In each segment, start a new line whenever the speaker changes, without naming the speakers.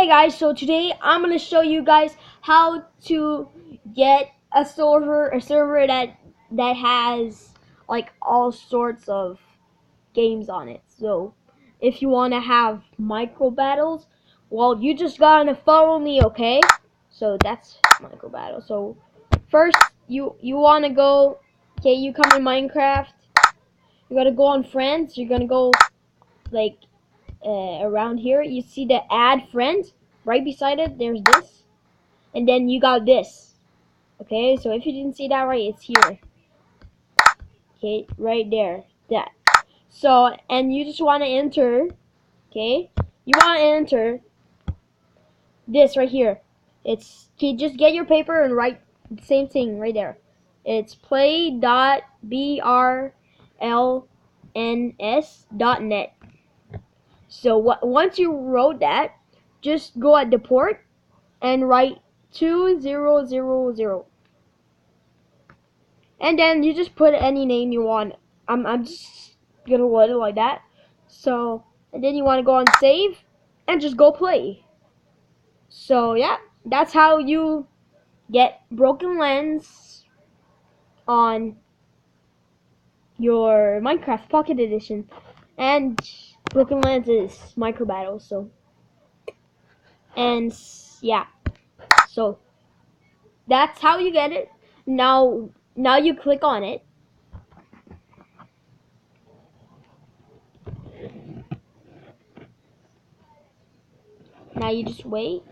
Hey guys, so today I'm gonna show you guys how to get a server that has like all sorts of games on it. So if you wanna have micro battles, well, you just gotta follow me, okay? So that's micro battle. So first you wanna go, okay? You come in Minecraft. You gotta go on friends. You're gonna go like around here. You see the add friend right beside it. There's this, and then you got this. Okay, so if you didn't see that right, it's here. Okay, right there, that. So, and you just want to enter. Okay, you want to enter this right here. It's, okay, just get your paper and write the same thing right there. It's play.brlns.net. So once you wrote that, just go at the port and write 2000, and then you just put any name you want. I'm just gonna write it like that. So, and then you want to go on save and just go play. So yeah, that's how you get Broken Lens on your Minecraft Pocket Edition. And Broken Lens is micro battle. So, and yeah, so that's how you get it. Now you click on it. Now you just wait.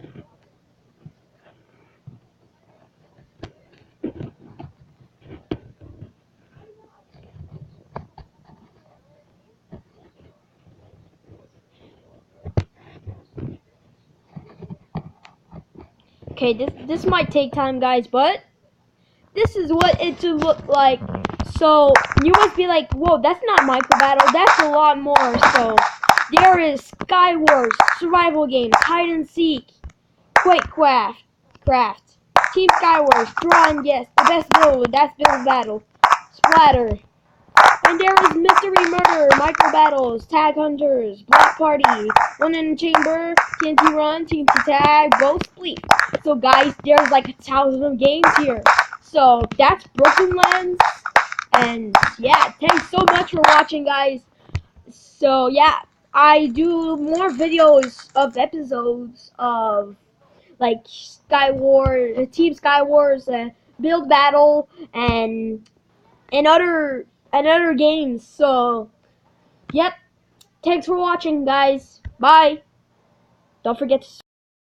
Okay, this might take time, guys, but this is what it should look like. So you must be like, whoa, that's not micro battle, that's a lot more. So there is Sky Wars, survival games, hide and seek, Quakecraft, Team Sky Wars, draw and guess, the best build, that's build battle, splatter. And there is Mystery Murder, Micro Battles, Tag Hunters, Block Party, One in the Chamber, TNT Run, TNT Tag, Ghost Sleep. So guys, there's like 1,000 games here. So that's Broken Lens. And yeah, thanks so much for watching, guys. So yeah, I do more videos of episodes of like Sky Wars, Team Sky Wars, Build Battle, and other games. So, yep. Thanks for watching, guys. Bye. Don't forget to